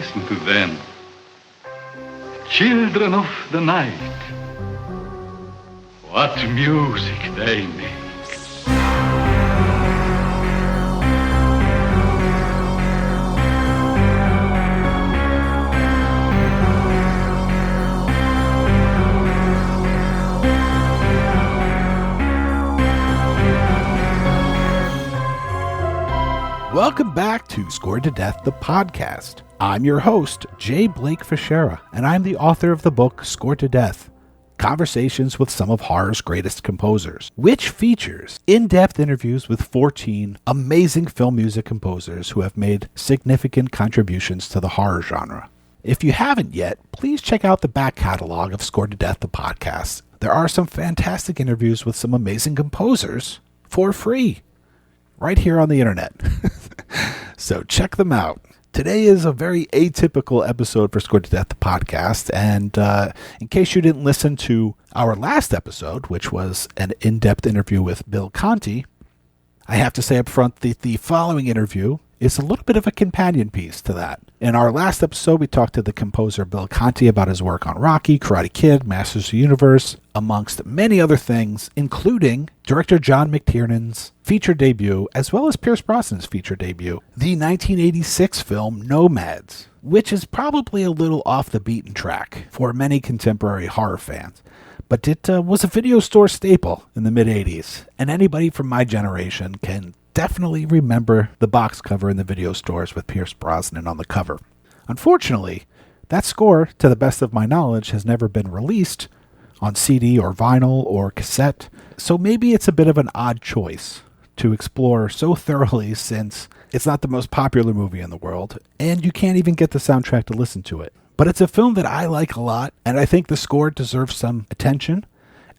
Listen to them. Children of the night. What music they make. Welcome back to Scored to Death, the podcast. I'm your host, J. Blake Fischera, and I'm the author of the book Scored to Death, Conversations with Some of Horror's Greatest Composers, which features in-depth interviews with 14 amazing film music composers who have made significant contributions to the horror genre. If you haven't yet, please check out the back catalog of Scored to Death, the podcast. There are some fantastic interviews with some amazing composers for free, right here on the internet. So check them out. Today is a very atypical episode for Scored to Death, the podcast, and in case you didn't listen to our last episode, which was an in-depth interview with Bill Conti, I have to say up front that the following interview is a little bit of a companion piece to that. In our last episode, we talked to the composer Bill Conti about his work on Rocky, Karate Kid, Masters of the Universe, amongst many other things, including director John McTiernan's feature debut, as well as Pierce Brosnan's feature debut, the 1986 film Nomads, which is probably a little off the beaten track for many contemporary horror fans. But it was a video store staple in the mid-'80s, and anybody from my generation can definitely remember the box cover in the video stores with Pierce Brosnan on the cover. Unfortunately, that score, to the best of my knowledge, has never been released on CD or vinyl or cassette, so maybe it's a bit of an odd choice to explore so thoroughly since it's not the most popular movie in the world, and you can't even get the soundtrack to listen to it. But it's a film that I like a lot, and I think the score deserves some attention,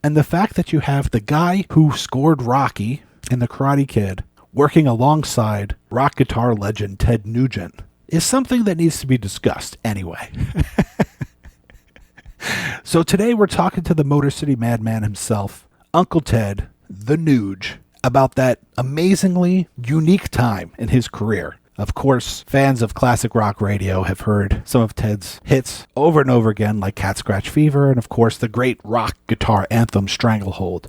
and the fact that you have the guy who scored Rocky and the Karate Kid working alongside rock guitar legend Ted Nugent is something that needs to be discussed anyway. So today we're talking to the Motor City Madman himself, Uncle Ted, the Nuge, about that amazingly unique time in his career. Of course, fans of classic rock radio have heard some of Ted's hits over and over again, like Cat Scratch Fever, and of course the great rock guitar anthem Stranglehold.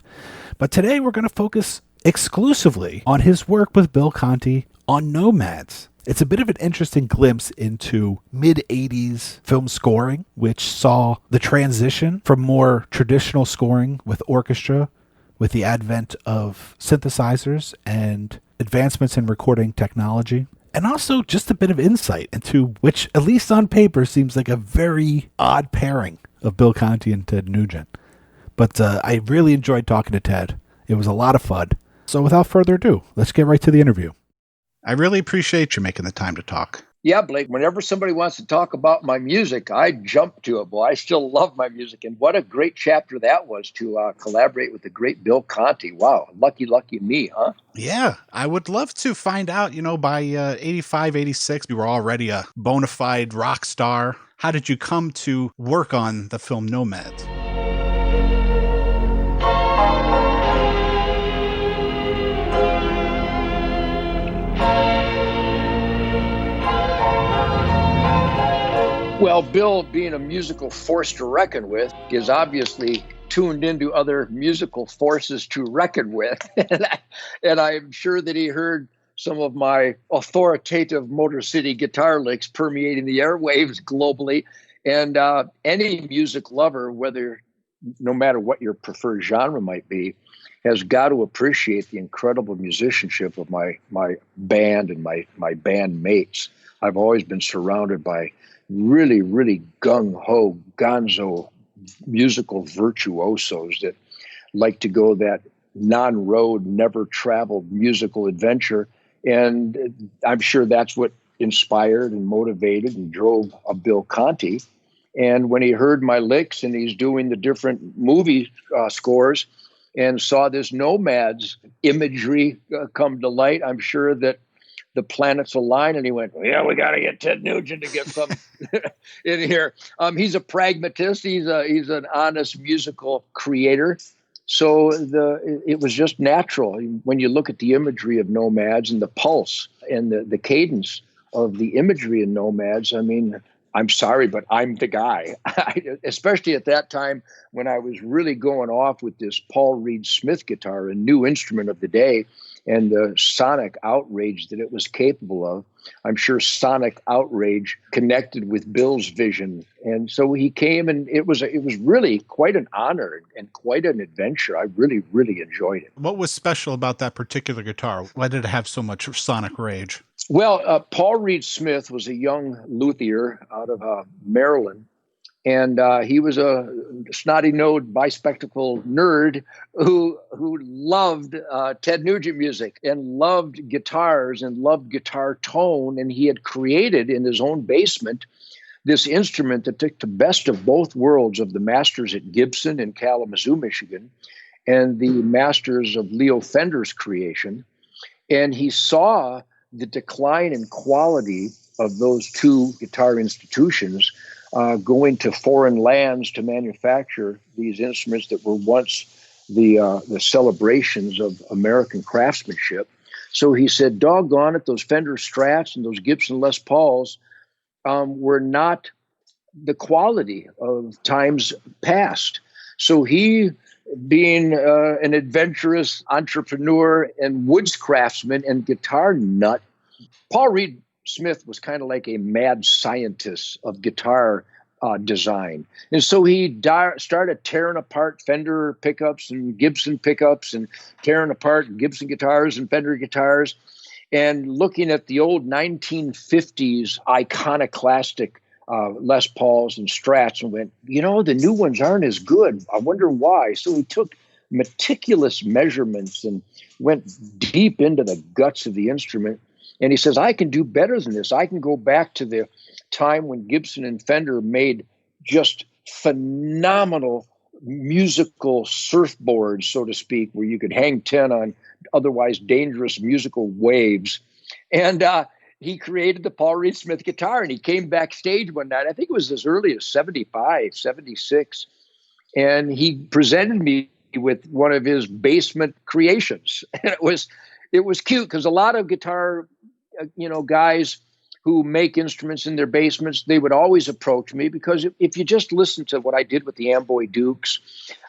But today we're going to focus exclusively on his work with Bill Conti on Nomads. It's a bit of an interesting glimpse into mid-'80s film scoring, which saw the transition from more traditional scoring with orchestra, with the advent of synthesizers and advancements in recording technology, and also just a bit of insight into which, at least on paper, seems like a very odd pairing of Bill Conti and Ted Nugent. But I really enjoyed talking to Ted. It was a lot of fun. So without further ado, let's get right to the interview. I really appreciate you making the time to talk. Yeah, Blake, whenever somebody wants to talk about my music, I jump to it. Boy, I still love my music. And what a great chapter that was to collaborate with the great Bill Conti. Wow, lucky me, huh? Yeah, I would love to find out, by 85, 86, you were already a bona fide rock star. How did you come to work on the film Nomads? Well, Bill, being a musical force to reckon with, is obviously tuned into other musical forces to reckon with. And I'm sure that he heard some of my authoritative Motor City guitar licks permeating the airwaves globally. And any music lover, no matter what your preferred genre might be, has got to appreciate the incredible musicianship of my band and my band mates. I've always been surrounded by really, really gung-ho, gonzo musical virtuosos that like to go that non-road, never-traveled musical adventure. And I'm sure that's what inspired and motivated and drove a Bill Conti. And when he heard my licks and he's doing the different movie scores and saw this Nomads imagery come to light, I'm sure that the planets aligned, and he went, "Yeah, we got to get Ted Nugent to get some in here." He's a pragmatist. He's an honest musical creator. So it was just natural when you look at the imagery of Nomads and the pulse and the cadence of the imagery in Nomads. I mean, I'm sorry, but I'm the guy. Especially at that time when I was really going off with this Paul Reed Smith guitar, a new instrument of the day, and the sonic outrage that it was capable of. I'm sure sonic outrage connected with Bill's vision. And so he came, and it was really quite an honor and quite an adventure. I really, really enjoyed it. What was special about that particular guitar? Why did it have so much sonic rage? Well, Paul Reed Smith was a young luthier out of Maryland, and he was a snotty-nosed, bispectacled nerd who loved Ted Nugent music and loved guitars and loved guitar tone. And he had created in his own basement this instrument that took the best of both worlds of the masters at Gibson in Kalamazoo, Michigan, and the masters of Leo Fender's creation. And he saw the decline in quality of those two guitar institutions going to foreign lands to manufacture these instruments that were once the celebrations of American craftsmanship. So he said, doggone it, those Fender Strats and those Gibson Les Pauls were not the quality of times past. So he, being an adventurous entrepreneur and woods craftsman and guitar nut, Paul Reed Smith was kind of like a mad scientist of guitar design. And so he started tearing apart Fender pickups and Gibson pickups and tearing apart Gibson guitars and Fender guitars and looking at the old 1950s iconoclastic Les Pauls and Strats and went, the new ones aren't as good. I wonder why. So he took meticulous measurements and went deep into the guts of the instrument. And he says, I can do better than this. I can go back to the time when Gibson and Fender made just phenomenal musical surfboards, so to speak, where you could hang 10 on otherwise dangerous musical waves. And he created the Paul Reed Smith guitar, and he came backstage one night. I think it was as early as 75, 76. And he presented me with one of his basement creations. And it was cute because a lot of guitar, guys who make instruments in their basements, they would always approach me because if you just listen to what I did with the Amboy Dukes,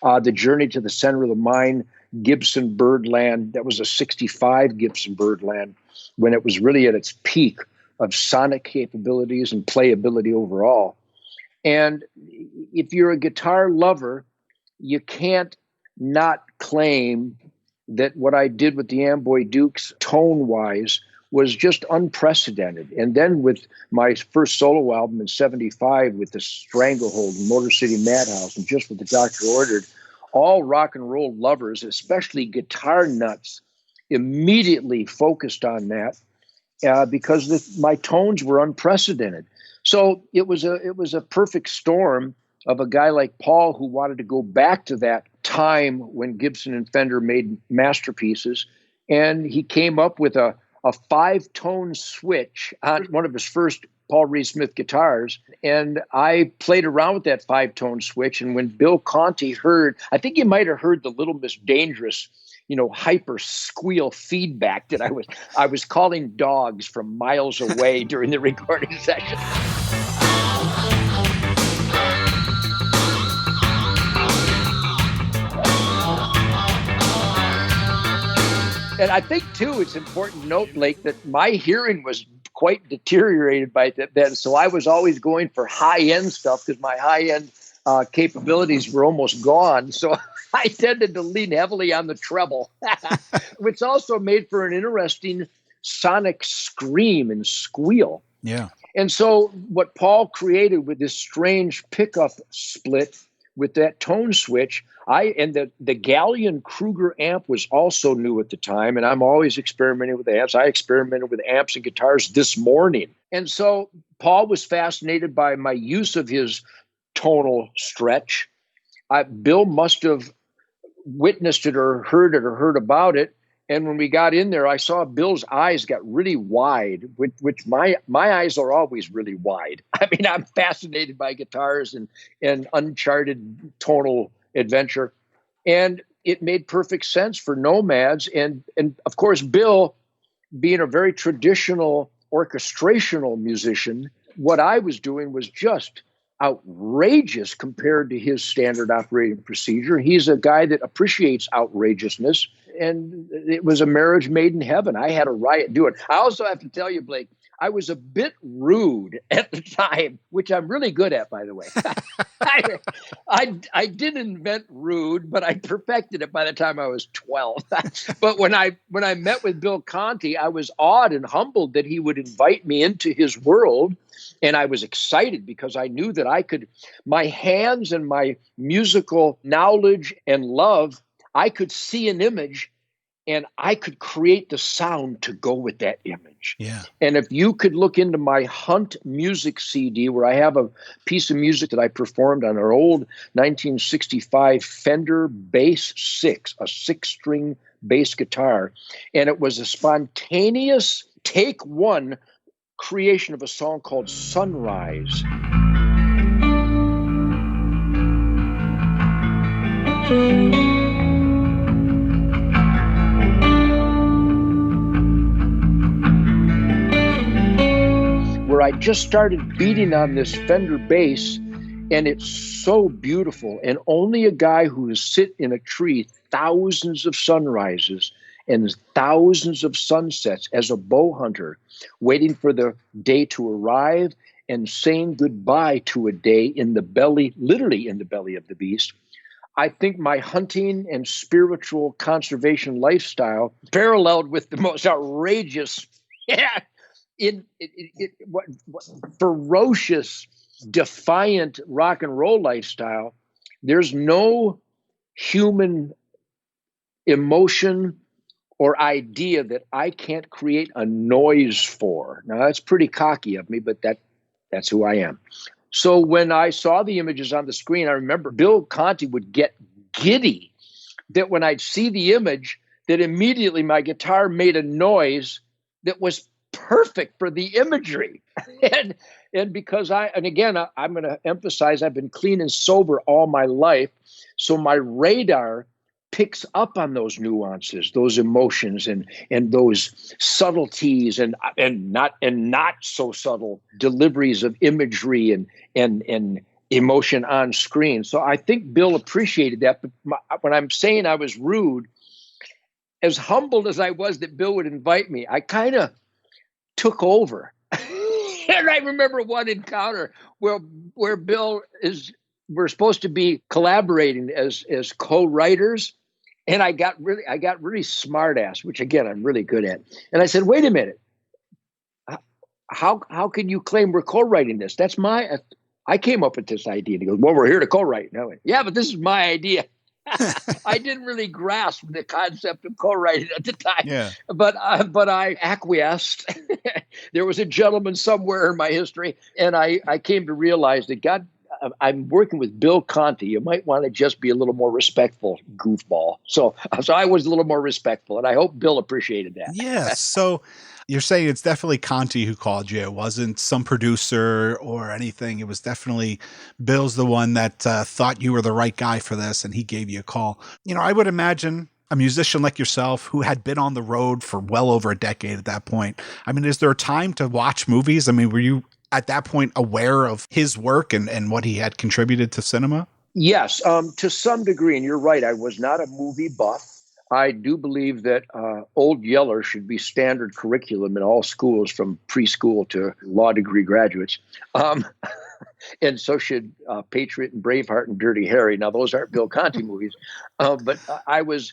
the Journey to the Center of the Mind, Gibson Birdland, that was a 65 Gibson Birdland when it was really at its peak of sonic capabilities and playability overall. And if you're a guitar lover, you can't not claim that what I did with the Amboy Dukes tone-wise was just unprecedented. And then with my first solo album in 75 with the Stranglehold and Motor City Madhouse and Just What the Doctor Ordered, all rock and roll lovers, especially guitar nuts, immediately focused on that because my tones were unprecedented. So it was a perfect storm of a guy like Paul who wanted to go back to that time when Gibson and Fender made masterpieces. And he came up with a 5-tone switch on one of his first Paul Reed Smith guitars. And I played around with that 5-tone switch. And when Bill Conti heard, I think you might have heard the Little Miss Dangerous, hyper squeal feedback that I was calling dogs from miles away during the recording session. And I think, too, it's important to note, Blake, that my hearing was quite deteriorated by then. So I was always going for high-end stuff because my high-end capabilities were almost gone. So I tended to lean heavily on the treble, which also made for an interesting sonic scream and squeal. Yeah. And so what Paul created with this strange pickup split with that tone switch, the Galleon Kruger amp was also new at the time, and I'm always experimenting with amps. I experimented with amps and guitars this morning. And so Paul was fascinated by my use of his tonal stretch. Bill must have witnessed it or heard about it. And when we got in there, I saw Bill's eyes got really wide, which my eyes are always really wide. I mean, I'm fascinated by guitars and uncharted tonal adventure. And it made perfect sense for Nomads. And of course, Bill, being a very traditional orchestrational musician, what I was doing was just outrageous compared to his standard operating procedure. He's a guy that appreciates outrageousness, and it was a marriage made in heaven. I had a riot do it. I also have to tell you, Blake, I was a bit rude at the time, which I'm really good at, by the way. I didn't invent rude, but I perfected it by the time I was 12. But when I met with Bill Conti, I was awed and humbled that he would invite me into his world. And I was excited because I knew that my hands and my musical knowledge and love, I could see an image and I could create the sound to go with that image. Yeah. And if you could look into my Hunt music CD, where I have a piece of music that I performed on an old 1965 Fender Bass 6, a 6-string bass guitar. And it was a spontaneous take one creation of a song called Sunrise. Where I just started beating on this Fender bass, and it's so beautiful. And only a guy who has sit in a tree thousands of sunrises and thousands of sunsets as a bow hunter, waiting for the day to arrive and saying goodbye to a day in the belly, literally in the belly of the beast. I think my hunting and spiritual conservation lifestyle paralleled with the most outrageous, ferocious, defiant rock and roll lifestyle. There's no human emotion or idea that I can't create a noise for. Now, that's pretty cocky of me, but that's who I am. So when I saw the images on the screen, I remember Bill Conti would get giddy that when I'd see the image, that immediately my guitar made a noise that was perfect for the imagery. And because I'm going to emphasize, I've been clean and sober all my life. So my radar picks up on those nuances, those emotions, and those subtleties, and not so subtle deliveries of imagery and emotion on screen. So I think Bill appreciated that. But when I'm saying I was rude, as humbled as I was that Bill would invite me, I kind of took over. And I remember one encounter where Bill we're supposed to be collaborating as co-writers. And I got really smart ass, which again, I'm really good at. And I said, wait a minute, how can you claim we're co-writing this? I came up with this idea. And he goes, well, we're here to co-write. And I went, yeah, but this is my idea. I didn't really grasp the concept of co-writing at the time, yeah. But I acquiesced. There was a gentleman somewhere in my history, and I came to realize that I'm working with Bill Conti. You might want to just be a little more respectful, goofball. So I was a little more respectful, and I hope Bill appreciated that. Yes. So you're saying it's definitely Conti who called you. It wasn't some producer or anything. It was definitely Bill's the one that thought you were the right guy for this, and he gave you a call. I would imagine a musician like yourself who had been on the road for well over a decade at that point. I mean, is there a time to watch movies? I mean, were you at that point aware of his work and what he had contributed to cinema? Yes, to some degree. And you're right. I was not a movie buff. I do believe that Old Yeller should be standard curriculum in all schools from preschool to law degree graduates. And so should Patriot and Braveheart and Dirty Harry. Now, those aren't Bill Conti movies. But I was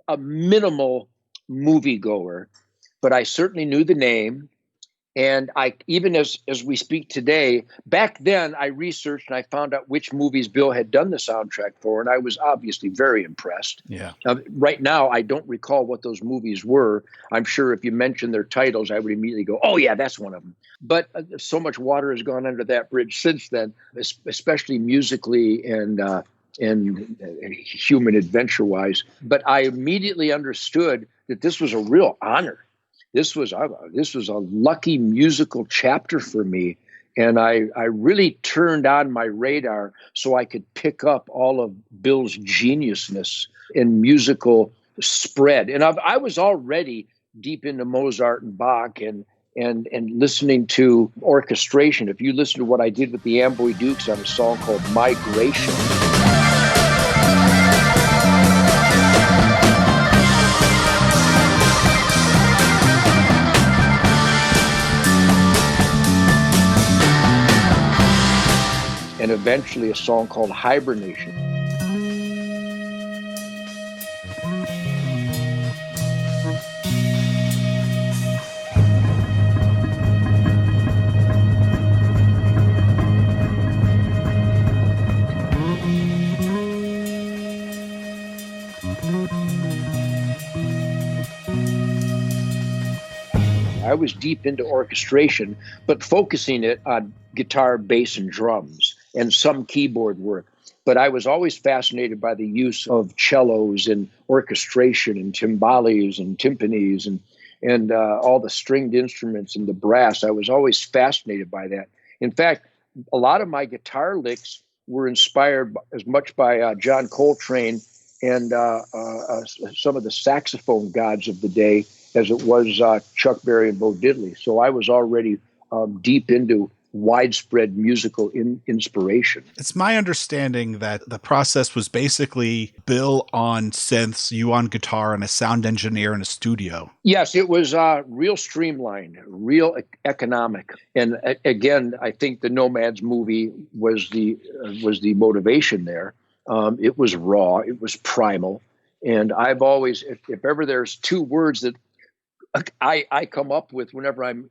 a minimal moviegoer, but I certainly knew the name. And I, even as we speak today, back then I researched and I found out which movies Bill had done the soundtrack for, and I was obviously very impressed. Yeah. Right now, I don't recall what those movies were. I'm sure if you mentioned their titles, I would immediately go, "Oh yeah, that's one of them." But so much water has gone under that bridge since then, especially musically and human adventure-wise. But I immediately understood that this was a real honor. This was a lucky musical chapter for me, and I really turned on my radar so I could pick up all of Bill's geniusness in musical spread. And I was already deep into Mozart and Bach and and listening to orchestration. If you listen to what I did with the Amboy Dukes on a song called Migration. And eventually a song called Hibernation. I was deep into orchestration, but focusing it on guitar, bass, and drums, and some keyboard work. But I was always fascinated by the use of cellos and orchestration and timbales and timpanis and all the stringed instruments and the brass. I was always fascinated by that. In fact, a lot of my guitar licks were inspired as much by John Coltrane and some of the saxophone gods of the day as it was Chuck Berry and Bo Diddley. So I was already deep into widespread musical inspiration. It's my understanding that the process was basically Bill on synths, you on guitar, and a sound engineer in a studio. Yes, it was real streamlined, real economic. And again, I think the Nomads movie was the motivation there. It was raw, it was primal. And I've always, if ever there's two words that I come up with whenever I'm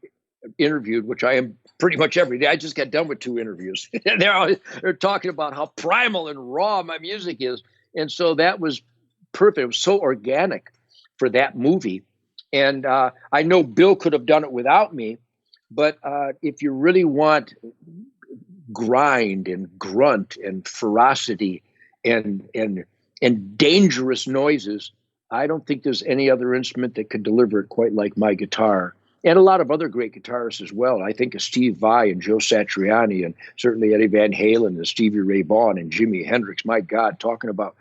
interviewed, which I am pretty much every day. I just got done with 2 interviews. They're talking about how primal and raw my music is. And so that was perfect. It was so organic for that movie. And I know Bill could have done it without me, but if you really want grind and grunt and ferocity and dangerous noises, I don't think there's any other instrument that could deliver it quite like my guitar. And a lot of other great guitarists as well. I think of Steve Vai and Joe Satriani and certainly Eddie Van Halen and Stevie Ray Vaughan and Jimi Hendrix. My God, talking about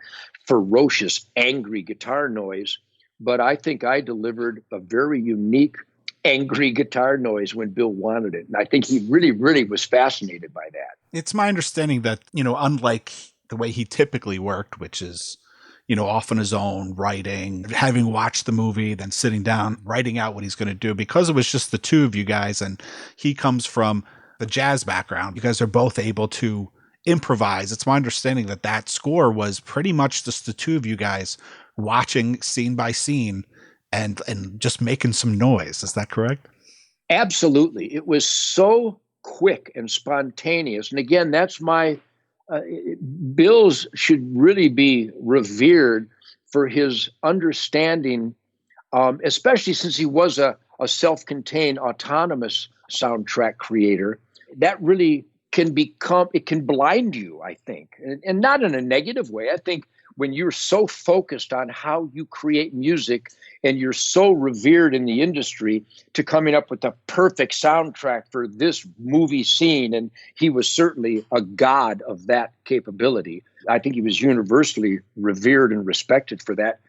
ferocious, angry guitar noise. But I think I delivered a very unique, angry guitar noise when Bill wanted it. And I think he really, really was fascinated by that. It's my understanding that, unlike the way he typically worked, which is off on his own, writing, having watched the movie, then sitting down, writing out what he's going to do. Because it was just the two of you guys, and he comes from the jazz background, you guys are both able to improvise. It's my understanding that score was pretty much just the two of you guys watching scene by scene and just making some noise. Is that correct? Absolutely. It was so quick and spontaneous. And again, that's my Bill's should really be revered for his understanding, especially since he was a self-contained, autonomous soundtrack creator. That really can blind you, I think, and not in a negative way. I think when you're so focused on how you create music and you're so revered in the industry to coming up with the perfect soundtrack for this movie scene, and he was certainly a god of that capability. I think he was universally revered and respected for that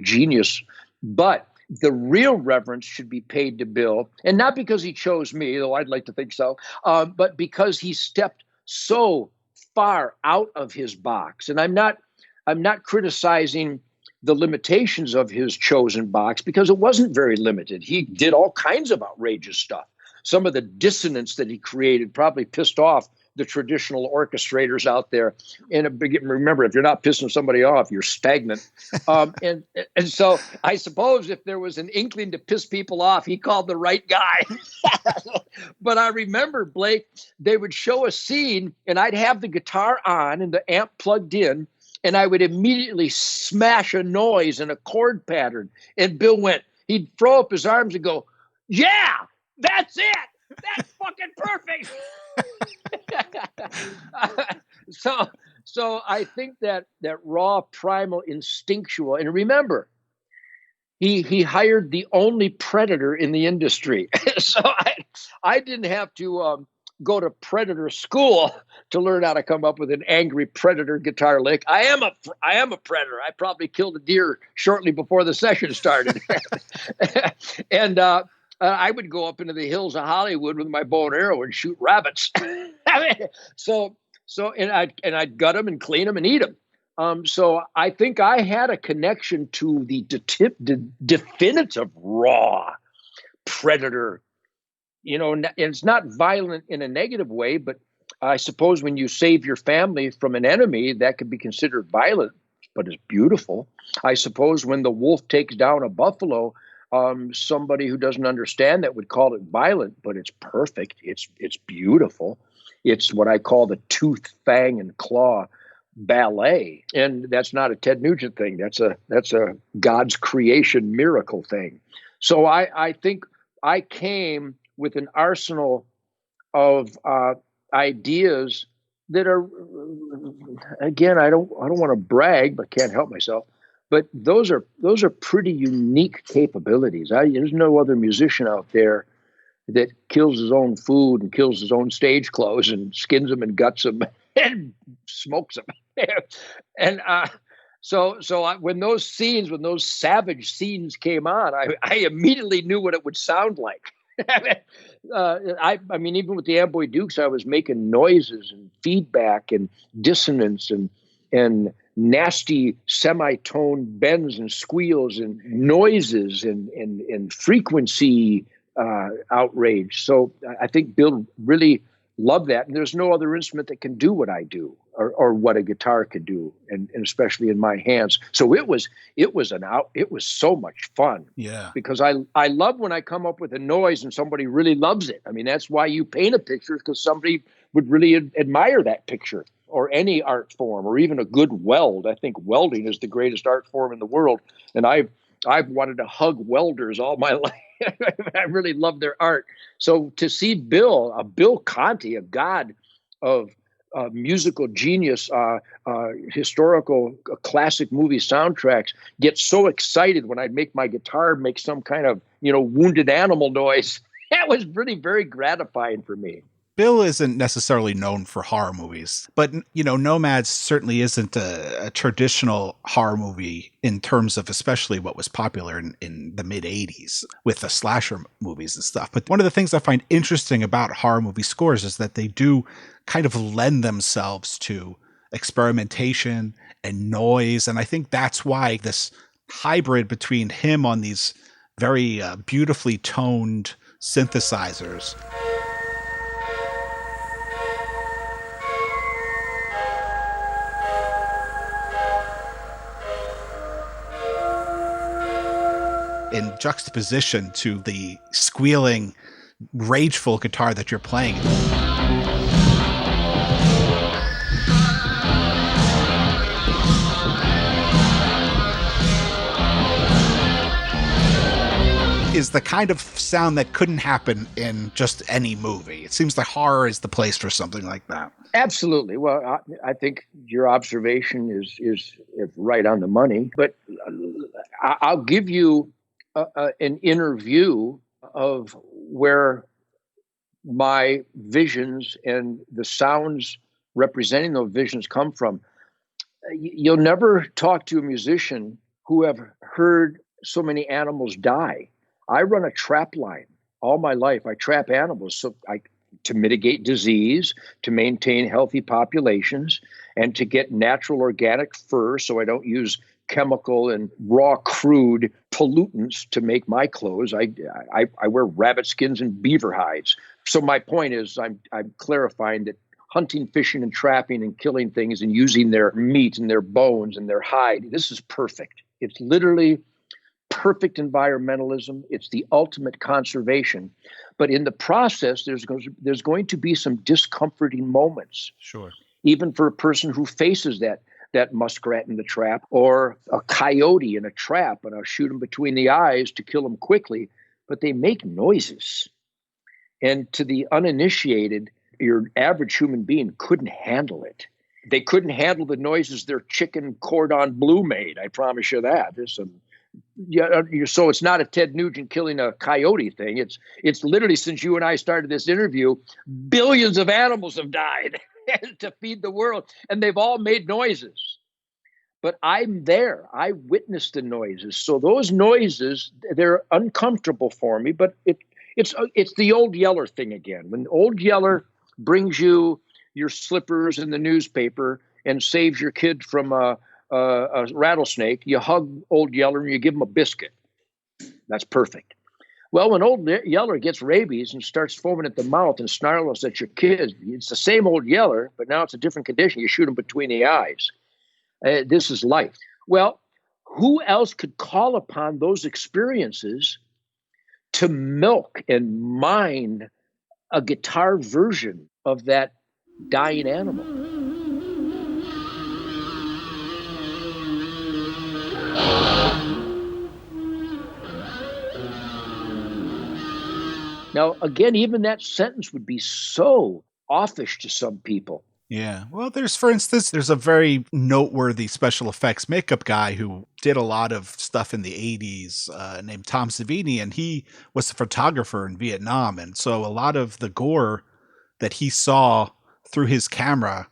genius. But the real reverence should be paid to Bill, and not because he chose me, though I'd like to think so, but because he stepped so far out of his box. And I'm not criticizing the limitations of his chosen box because it wasn't very limited. He did all kinds of outrageous stuff. Some of the dissonance that he created probably pissed off the traditional orchestrators out there. And remember, if you're not pissing somebody off, you're stagnant. And so I suppose if there was an inkling to piss people off, he called the right guy. But I remember, Blake, they would show a scene and I'd have the guitar on and the amp plugged in, and I would immediately smash a noise in a chord pattern. And Bill he'd throw up his arms and go, "Yeah, that's it. That's fucking perfect." So I think that raw, primal, instinctual, and remember, he hired the only Predator in the industry. So I didn't have to go to Predator school to learn how to come up with an angry Predator guitar lick. I am a Predator. I probably killed a deer shortly before the session started. And I would go up into the hills of Hollywood with my bow and arrow and shoot rabbits. And I'd gut them and clean them and eat them. So I think I had a connection to the definitive raw predator. And it's not violent in a negative way, but I suppose when you save your family from an enemy, that could be considered violent, but it's beautiful. I suppose when the wolf takes down a buffalo, somebody who doesn't understand that would call it violent, but it's perfect. It's beautiful. It's what I call the tooth, fang, and claw ballet. And that's not a Ted Nugent thing. That's a God's creation miracle thing. So I think I came with an arsenal of ideas that are, again, I don't want to brag, but can't help myself. But those are pretty unique capabilities. There's no other musician out there that kills his own food and kills his own stage clothes and skins them and guts them and smokes them. When those savage scenes came on, I immediately knew what it would sound like. I mean, even with the Amboy Dukes, I was making noises and feedback and dissonance and nasty semitone bends and squeals and noises and frequency outrage. So I think Bill really loved that. And there's no other instrument that can do what I do or what a guitar could do, and especially in my hands. So it was so much fun. Yeah. Because I love when I come up with a noise and somebody really loves it. I mean, that's why you paint a picture, because somebody would really admire that picture, or any art form, or even a good weld. I think welding is the greatest art form in the world. And I've wanted to hug welders all my life. I really love their art. So to see Bill Conti, a god of musical genius, historical classic movie soundtracks, get so excited when I'd make my guitar make some kind of, wounded animal noise, that was really very gratifying for me. Bill isn't necessarily known for horror movies, but, Nomads certainly isn't a traditional horror movie in terms of especially what was popular in the mid-'80s with the slasher movies and stuff. But one of the things I find interesting about horror movie scores is that they do kind of lend themselves to experimentation and noise. And I think that's why this hybrid between him on these very beautifully toned synthesizers in juxtaposition to the squealing, rageful guitar that you're playing is the kind of sound that couldn't happen in just any movie. It seems like horror is the place for something like that. Absolutely. Well, I think your observation is right on the money. But I'll give you an interview of where my visions and the sounds representing those visions come from. You'll never talk to a musician who have heard so many animals die. I run a trap line all my life. I trap animals to mitigate disease, to maintain healthy populations, and to get natural organic fur so I don't use chemical and raw crude pollutants to make my clothes. I wear rabbit skins and beaver hides. So my point is I'm clarifying that hunting, fishing, and trapping and killing things and using their meat and their bones and their hide, this is perfect. It's literally perfect environmentalism. It's the ultimate conservation. But in the process, there's going to be some discomforting moments. Sure. Even for a person who faces that muskrat in the trap, or a coyote in a trap, and I'll shoot them between the eyes to kill them quickly, but they make noises. And to the uninitiated, your average human being couldn't handle it. They couldn't handle the noises their chicken cordon bleu made. I promise you that. So it's not a Ted Nugent killing a coyote thing. It's literally, since you and I started this interview, billions of animals have died to feed the world, and they've all made noises. But I'm there. I witnessed the noises. So those noises, they're uncomfortable for me, but It's the old Yeller thing again. When old Yeller brings you your slippers and the newspaper and saves your kid from a rattlesnake, you hug old Yeller and you give him a biscuit. That's perfect. Well, when old Yeller gets rabies and starts foaming at the mouth and snarls at your kids, it's the same old Yeller, but now it's a different condition. You shoot him between the eyes. This is life. Well, who else could call upon those experiences to milk and mine a guitar version of that dying animal? Now, again, even that sentence would be so offish to some people. Yeah. Well, for instance, there's a very noteworthy special effects makeup guy who did a lot of stuff in the 80s named Tom Savini, and he was a photographer in Vietnam. And so a lot of the gore that he saw through his camera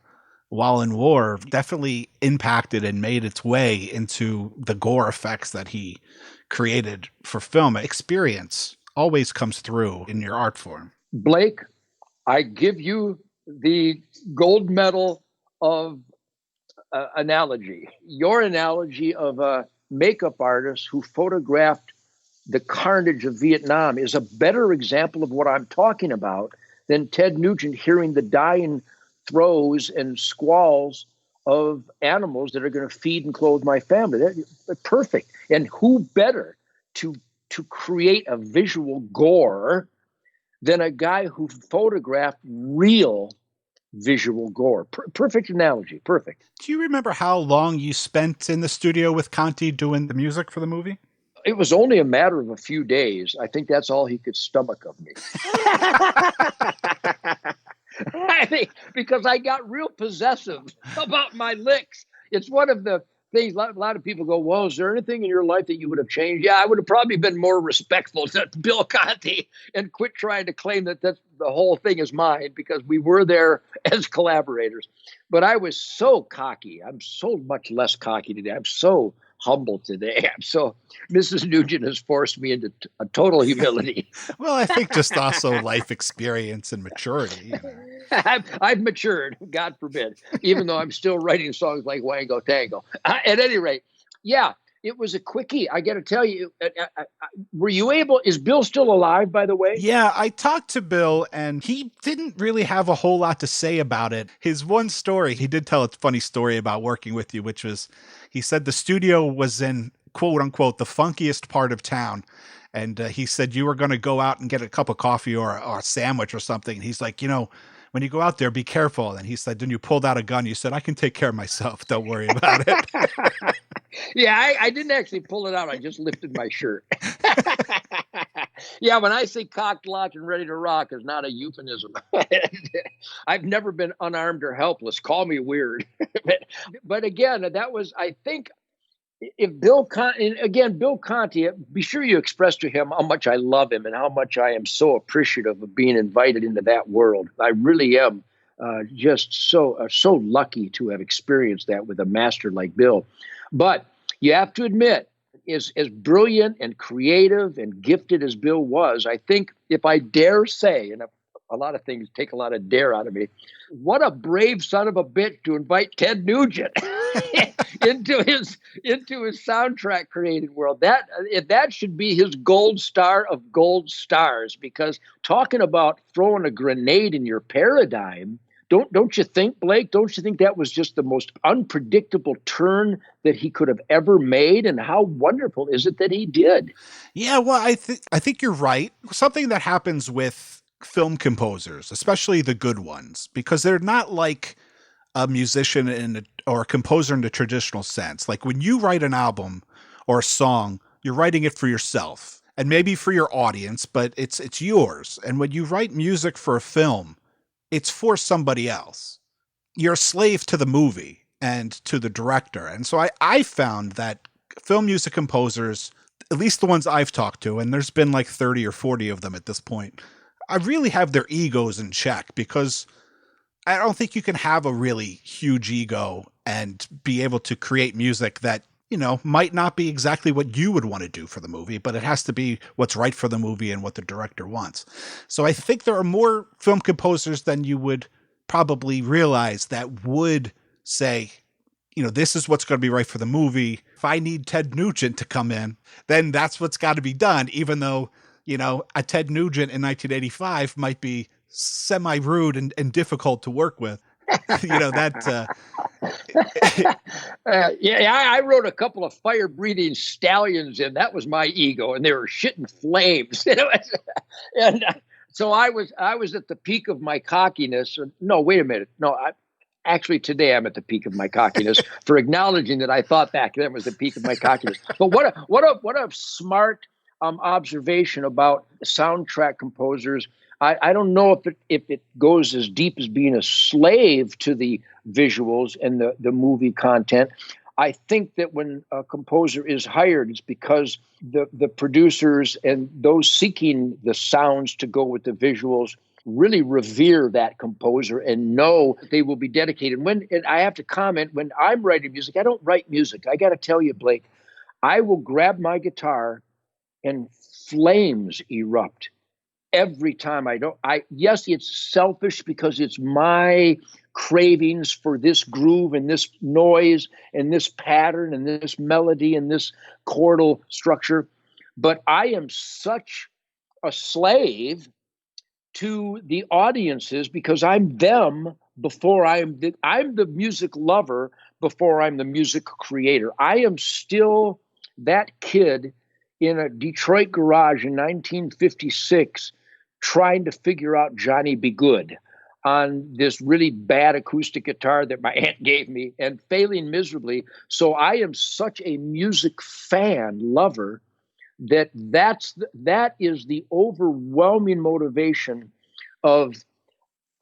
while in war definitely impacted and made its way into the gore effects that he created for film. Experience always comes through in your art form. Blake, I give you the gold medal of analogy. Your analogy of a makeup artist who photographed the carnage of Vietnam is a better example of what I'm talking about than Ted Nugent hearing the dying throes and squalls of animals that are going to feed and clothe my family. They're perfect. And who better to create a visual gore than a guy who photographed real visual gore. Perfect analogy. Perfect. Do you remember how long you spent in the studio with Conti doing the music for the movie? It was only a matter of a few days. I think that's all he could stomach of me. I think because I got real possessive about my licks. It's one of the things a lot of people go, well, is there anything in your life that you would have changed? Yeah, I would have probably been more respectful to Bill Conti and quit trying to claim that the whole thing is mine, because we were there as collaborators. But I was so cocky. I'm so much less cocky today. I'm so humble today. Mrs. Nugent has forced me into a total humility. Well, I think just also life experience and maturity. I've matured, God forbid, even though I'm still writing songs like Wango Tango. At any rate, yeah, it was a quickie. I got to tell you, were you able, is Bill still alive, by the way? Yeah, I talked to Bill and he didn't really have a whole lot to say about it. His one story, he did tell a funny story about working with you, which was, he said the studio was in, quote unquote, the funkiest part of town. And he said you were going to go out and get a cup of coffee or a sandwich or something. And he's like, when you go out there, be careful. And he said, then you pulled out a gun. You said, I can take care of myself. Don't worry about it. Yeah, I didn't actually pull it out. I just lifted my shirt. Yeah, when I say cocked, locked, and ready to rock is not a euphemism. I've never been unarmed or helpless. Call me weird. But again, that was, I think, if Bill Conti, be sure you express to him how much I love him and how much I am so appreciative of being invited into that world. I really am just so lucky to have experienced that with a master like Bill. But you have to admit, as brilliant and creative and gifted as Bill was, I think if I dare say, and a lot of things take a lot of dare out of me, what a brave son of a bitch to invite Ted Nugent into his soundtrack created world. That should be his gold star of gold stars, because talking about throwing a grenade in your paradigm, don't you think, Blake? Don't you think that was just the most unpredictable turn that he could have ever made? And how wonderful is it that he did? Yeah, well, I think you're right. Something that happens with film composers, especially the good ones, because they're not like a musician or a composer in the traditional sense. Like when you write an album or a song, you're writing it for yourself and maybe for your audience, but it's yours. And when you write music for a film, it's for somebody else. You're a slave to the movie and to the director. And so I found that film music composers, at least the ones I've talked to, and there's been like 30 or 40 of them at this point, I really have their egos in check, because I don't think you can have a really huge ego and be able to create music that might not be exactly what you would want to do for the movie, but it has to be what's right for the movie and what the director wants. So I think there are more film composers than you would probably realize that would say, this is what's going to be right for the movie. If I need Ted Nugent to come in, then that's what's got to be done, even though, a Ted Nugent in 1985 might be semi-rude and difficult to work with. I wrote a couple of fire-breathing stallions in. That was my ego, and they were shitting flames. So I was at the peak of my cockiness. No, wait a minute. No, actually, today I'm at the peak of my cockiness for acknowledging that I thought back then was the peak of my cockiness. But what a smart observation about soundtrack composers. I don't know if it goes as deep as being a slave to the visuals and the movie content. I think that when a composer is hired, it's because the producers and those seeking the sounds to go with the visuals really revere that composer and know they will be dedicated. And I have to comment, when I'm writing music, I don't write music. I got to tell you, Blake, I will grab my guitar and flames erupt every time. Yes, it's selfish because it's my cravings for this groove and this noise and this pattern and this melody and this chordal structure. But I am such a slave to the audiences because I'm them before I'm the music lover before I'm the music creator. I am still that kid in a Detroit garage in 1956 trying to figure out Johnny Be Good on this really bad acoustic guitar that my aunt gave me and failing miserably. So I am such a music fan, lover, that is the overwhelming motivation of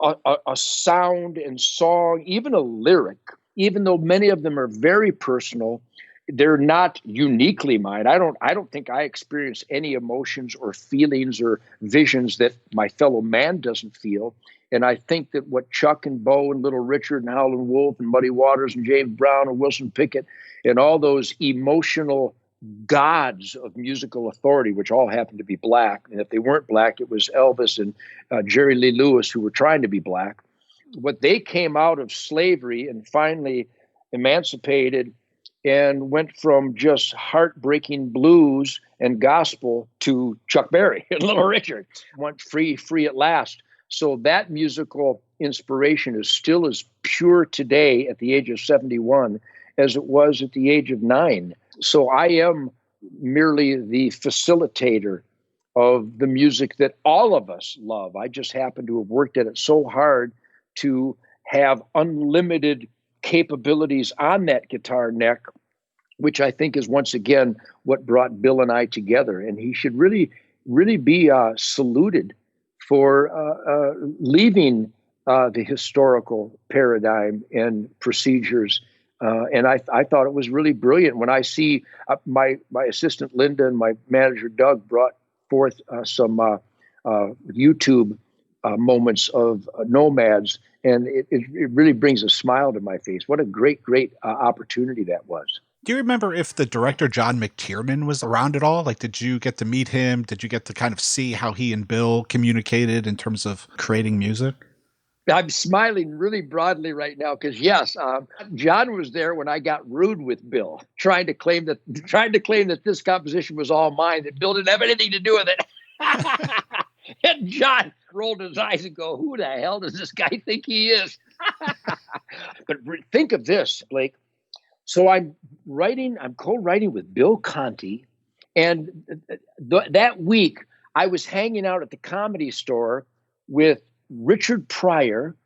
a sound and song, even a lyric, even though many of them are very personal. They're not uniquely mine. I don't think I experience any emotions or feelings or visions that my fellow man doesn't feel. And I think that what Chuck and Bo and Little Richard and Howlin' Wolf and Muddy Waters and James Brown and Wilson Pickett and all those emotional gods of musical authority, which all happened to be black. And if they weren't black, it was Elvis and Jerry Lee Lewis who were trying to be black. What they came out of slavery and finally emancipated and went from just heartbreaking blues and gospel to Chuck Berry and Little Richard. Went free at last. So that musical inspiration is still as pure today at the age of 71 as it was at the age of 9. So I am merely the facilitator of the music that all of us love. I just happen to have worked at it so hard to have unlimited capabilities on that guitar neck, which I think is once again what brought Bill and I together. And he should really, really be saluted for leaving the historical paradigm and procedures. And I thought it was really brilliant. When I see my assistant Linda and my manager Doug brought forth some YouTube moments of Nomads, and it really brings a smile to my face. What a great opportunity that was. Do you remember if the director John McTiernan was around at all? Like, did you get to meet him? Did you get to kind of see how he and Bill communicated in terms of creating music? I'm smiling really broadly right now because yes, John was there when I got rude with Bill, trying to claim that this composition was all mine, that Bill didn't have anything to do with it. And John rolled his eyes and go, "Who the hell does this guy think he is?" But think of this, Blake. So I'm co-writing with Bill Conti, and that week I was hanging out at the Comedy Store with Richard Pryor,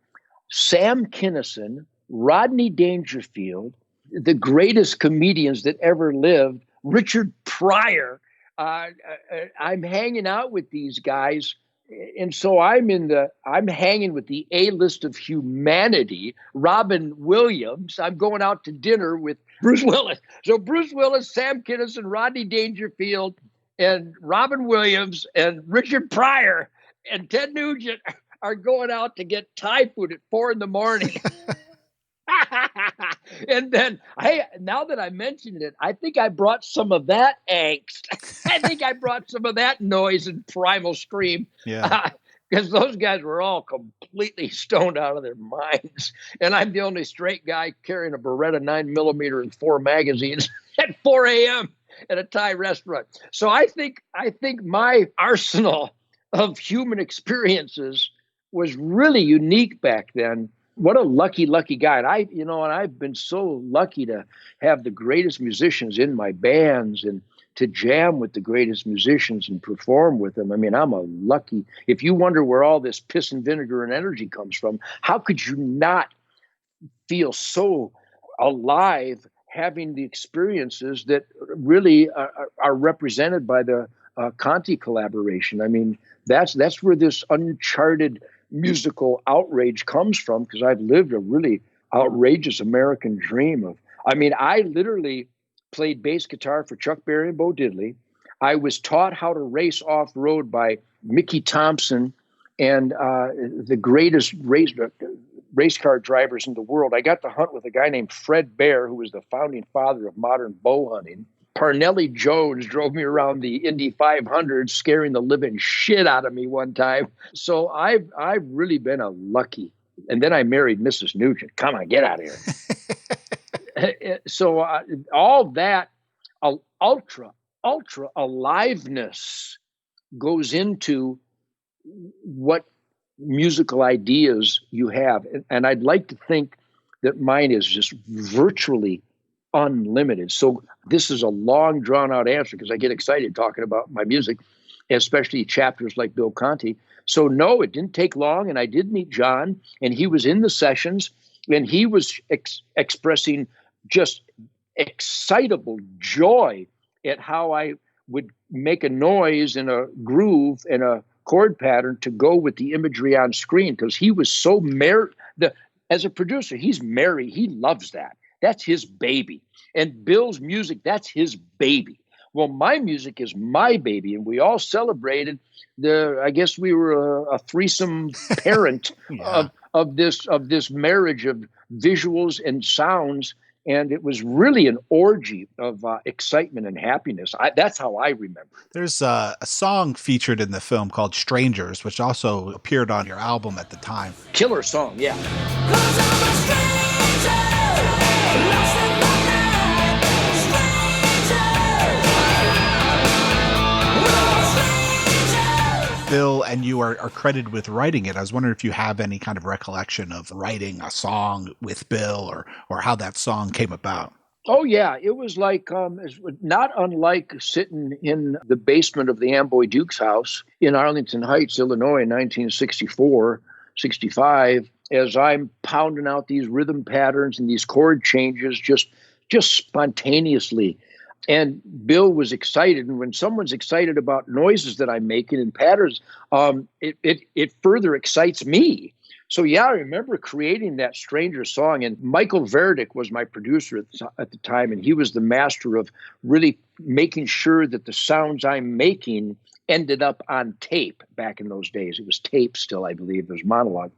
Sam Kinison, Rodney Dangerfield, the greatest comedians that ever lived. Richard Pryor. I'm hanging out with these guys, and so I'm hanging with the A-list of humanity. Robin Williams. I'm going out to dinner with Bruce Willis. So Bruce Willis, Sam Kinison, Rodney Dangerfield, and Robin Williams, and Richard Pryor, and Ted Nugent are going out to get Thai food at 4 a.m. And then now that I mentioned it, I think I brought some of that angst. I think I brought some of that noise and primal scream. Yeah. Because those guys were all completely stoned out of their minds. And I'm the only straight guy carrying a Beretta 9mm and 4 magazines at 4 a.m. at a Thai restaurant. So I think my arsenal of human experiences was really unique back then. What a lucky guy. And I've been so lucky to have the greatest musicians in my bands and to jam with the greatest musicians and perform with them. I mean, I'm a lucky. If you wonder where all this piss and vinegar and energy comes from, how could you not feel so alive having the experiences that really are represented by the Conti collaboration? I mean, that's where this uncharted musical outrage comes from, because I've lived a really outrageous American dream I literally played bass guitar for Chuck Berry and Bo Diddley. I was taught how to race off-road by Mickey Thompson and the greatest race car drivers in the world. I got to hunt with a guy named Fred Bear, who was the founding father of modern bow hunting. Parnelli Jones drove me around the Indy 500, scaring the living shit out of me one time. So I've really been a lucky. And then I married Mrs. Nugent. Come on, get out of here. So all that ultra aliveness goes into what musical ideas you have. And I'd like to think that mine is just virtually unlimited. So this is a long drawn out answer, because I get excited talking about my music, especially chapters like Bill Conti. So no, it didn't take long. And I did meet John, and he was in the sessions, and he was expressing just excitable joy at how I would make a noise and a groove and a chord pattern to go with the imagery on screen, because he was so as a producer, he's merry. He loves that. That's his baby. And Bill's music, that's his baby. Well, my music is my baby, and we all celebrated I guess we were a threesome parent Yeah. of this marriage of visuals and sounds. And it was really an orgy of excitement and happiness. That's how I remember it. There's a song featured in the film called Strangers, which also appeared on your album at the time. Killer song, yeah. Bill and you are credited with writing it. I was wondering if you have any kind of recollection of writing a song with Bill or how that song came about. Oh, yeah. It was like not unlike sitting in the basement of the Amboy Duke's house in Arlington Heights, Illinois, in 1964, 65, as I'm pounding out these rhythm patterns and these chord changes just spontaneously. And Bill was excited. And when someone's excited about noises that I'm making and patterns, it further excites me. So, yeah, I remember creating that Stranger song. And Michael Verdick was my producer at the time. And he was the master of really making sure that the sounds I'm making ended up on tape back in those days. It was tape still, I believe. There was monologue.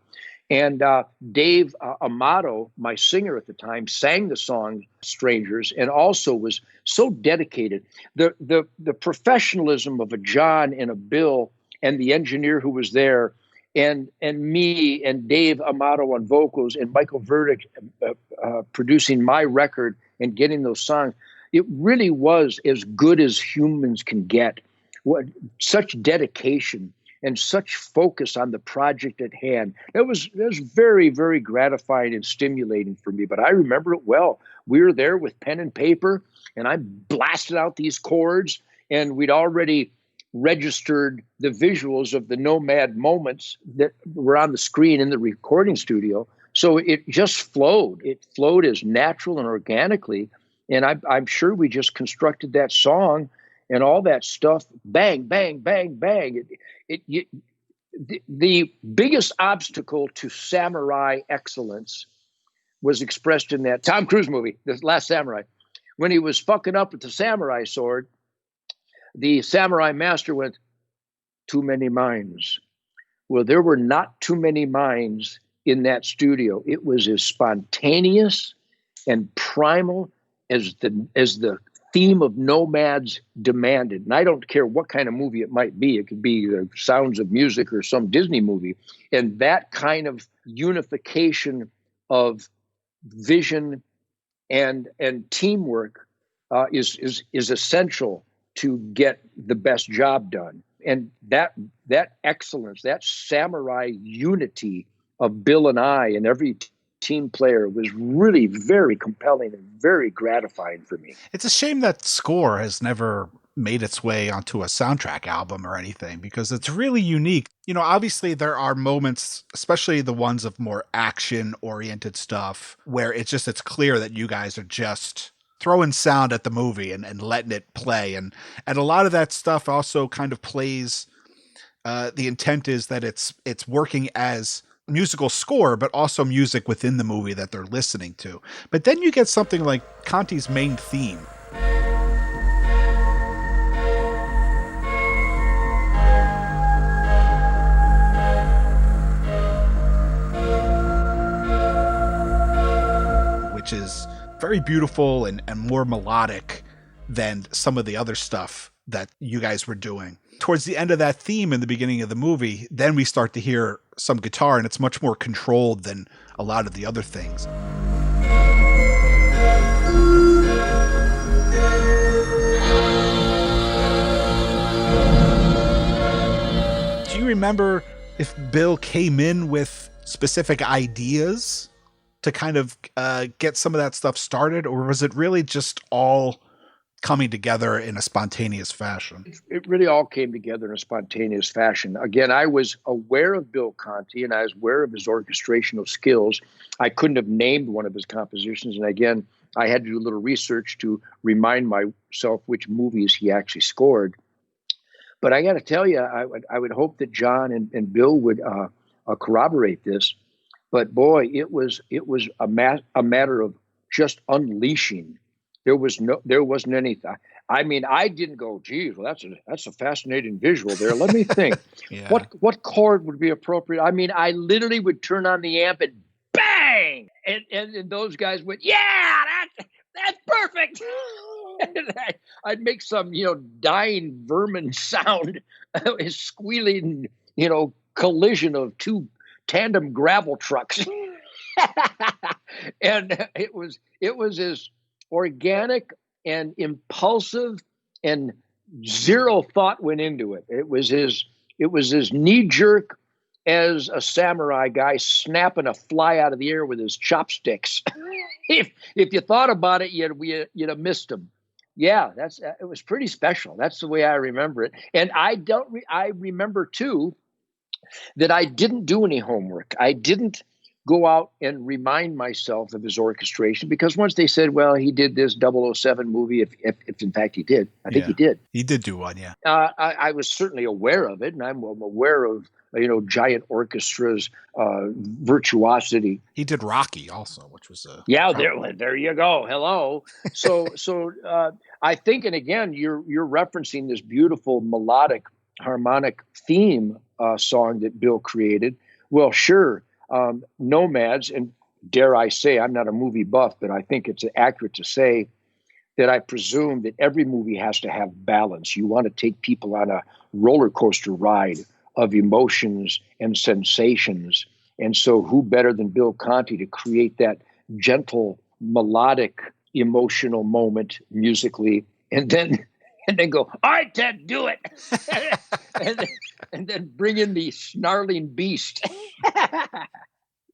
And Dave Amato, my singer at the time, sang the song Strangers and also was so dedicated. The professionalism of a John and a Bill and the engineer who was there and me and Dave Amato on vocals and Michael Verdick producing my record and getting those songs, it really was as good as humans can get. Such dedication and such focus on the project at hand. It was very, very gratifying and stimulating for me, but I remember it well. We were there with pen and paper, and I blasted out these chords, and we'd already registered the visuals of the Nomad moments that were on the screen in the recording studio. So it just flowed. It flowed as natural and organically, and I'm sure we just constructed that song and all that stuff, bang, bang, bang, bang. The biggest obstacle to samurai excellence was expressed in that Tom Cruise movie, The Last Samurai. When he was fucking up with the samurai sword, the samurai master went, "Too many minds." Well, there were not too many minds in that studio. It was as spontaneous and primal as the theme of Nomads demanded. And I don't care what kind of movie it might be. It could be the Sounds of Music or some Disney movie. And that kind of unification of vision and teamwork is essential to get the best job done. And that excellence, that samurai unity of Bill and I and every team player was really very compelling and very gratifying for me. It's a shame that score has never made its way onto a soundtrack album or anything, because it's really unique. You know, obviously there are moments, especially the ones of more action oriented stuff, where it's clear that you guys are just throwing sound at the movie and letting it play. And a lot of that stuff also kind of plays, the intent is that it's working as musical score, but also music within the movie that they're listening to. But then you get something like Conti's main theme. Which is very beautiful and more melodic than some of the other stuff that you guys were doing. Towards the end of that theme in the beginning of the movie, then we start to hear some guitar, and it's much more controlled than a lot of the other things. Do you remember if Bill came in with specific ideas to kind of get some of that stuff started, or was it really just all coming together in a spontaneous fashion? It really all came together in a spontaneous fashion. Again, I was aware of Bill Conti and I was aware of his orchestrational skills. I couldn't have named one of his compositions. And again, I had to do a little research to remind myself which movies he actually scored. But I got to tell you, I would hope that John and Bill would corroborate this. But boy, it was a matter of just unleashing. There wasn't anything. I mean, I didn't go, geez, well, that's a fascinating visual there. Let me think. Yeah. What chord would be appropriate? I mean, I literally would turn on the amp and bang, and those guys went, yeah, that's perfect. And I'd make some, dying vermin sound, a squealing, collision of two tandem gravel trucks. And it was as organic and impulsive, and zero thought went into it. It was as knee jerk as a samurai guy snapping a fly out of the air with his chopsticks. If you thought about it, you'd have missed him. Yeah, it was pretty special. That's the way I remember it. And I remember too that I didn't do any homework. I didn't go out and remind myself of his orchestration, because once they said, well, he did this 007 movie, if in fact he did, I think he did. He did do one, yeah. I was certainly aware of it, and I'm aware of, giant orchestras, virtuosity. He did Rocky also, which was yeah, there you go. Hello. So I think, and again, you're referencing this beautiful melodic harmonic theme song that Bill created. Well, sure. Nomads, and dare I say, I'm not a movie buff, but I think it's accurate to say that I presume that every movie has to have balance. You want to take people on a roller coaster ride of emotions and sensations. And so who better than Bill Conti to create that gentle, melodic, emotional moment musically, and then go, all right, Ted, do it. and then bring in the snarling beast.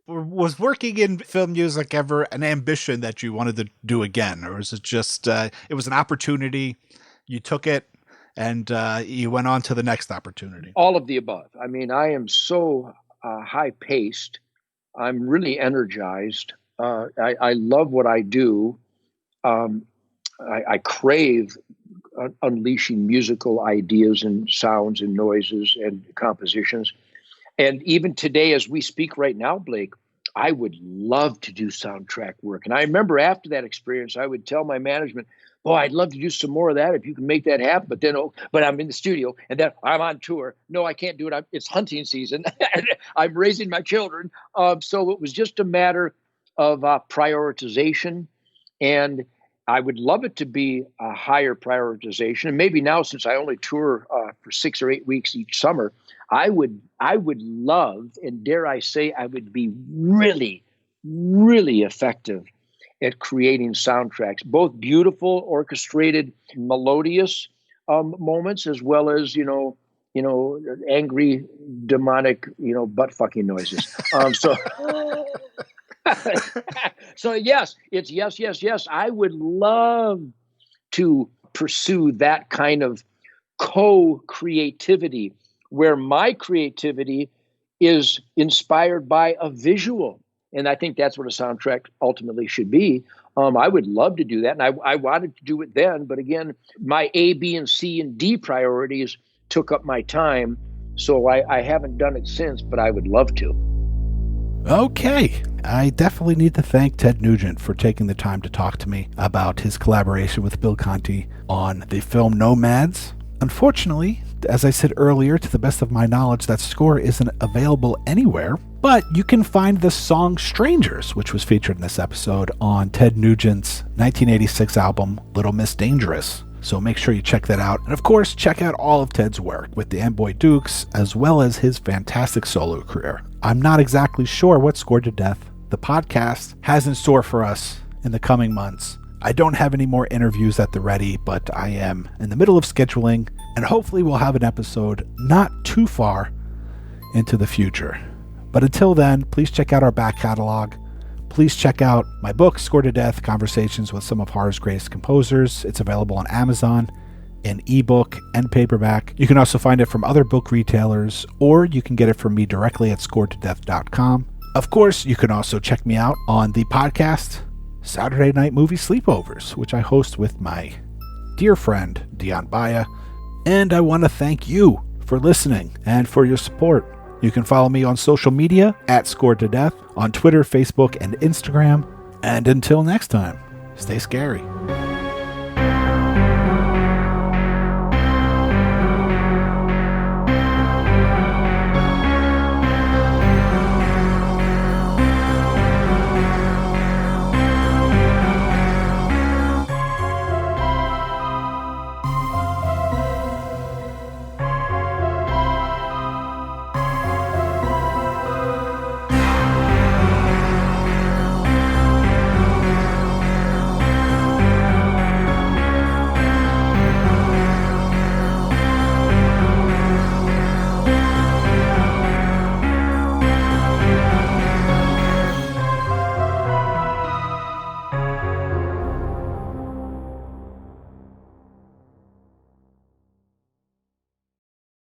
Was working in film music ever an ambition that you wanted to do again? Or was it just, it was an opportunity, you took it, and you went on to the next opportunity? All of the above. I mean, I am so high-paced. I'm really energized. I love what I do. I crave unleashing musical ideas and sounds and noises and compositions. And even today, as we speak right now, Blake, I would love to do soundtrack work. And I remember after that experience, I would tell my management, boy, I'd love to do some more of that if you can make that happen. But I'm in the studio and then I'm on tour. No, I can't do it. It's hunting season. I'm raising my children. So it was just a matter of prioritization. And I would love it to be a higher prioritization. And maybe now, since I only tour for 6 or 8 weeks each summer, I would love, and dare I say, I would be really, really effective at creating soundtracks, both beautiful, orchestrated, melodious moments, as well as, angry, demonic, butt fucking noises. So yes, it's yes. I would love to pursue that kind of co-creativity where my creativity is inspired by a visual. And I think that's what a soundtrack ultimately should be. I would love to do that. And I wanted to do it then. But again, my A, B, and C, and D priorities took up my time. So I haven't done it since, but I would love to. Okay. I definitely need to thank Ted Nugent for taking the time to talk to me about his collaboration with Bill Conti on the film Nomads. Unfortunately, as I said earlier, to the best of my knowledge, that score isn't available anywhere, but you can find the song Strangers, which was featured in this episode, on Ted Nugent's 1986 album Little Miss Dangerous. So make sure you check that out. And of course, check out all of Ted's work with the Amboy Dukes, as well as his fantastic solo career. I'm not exactly sure what Scored to Death, the podcast, has in store for us in the coming months. I don't have any more interviews at the ready, but I am in the middle of scheduling, and hopefully we'll have an episode not too far into the future. But until then, please check out our back catalog. Please check out my book, Scored to Death, Conversations with Some of Horror's Greatest Composers. It's available on Amazon in ebook and paperback. You can also find it from other book retailers, or you can get it from me directly at scoredtodeath.com. Of course, you can also check me out on the podcast, Saturday Night Movie Sleepovers, which I host with my dear friend, Dion Baya. And I want to thank you for listening and for your support. You can follow me on social media at Scored to Death on Twitter, Facebook, and Instagram. And until next time, stay scary.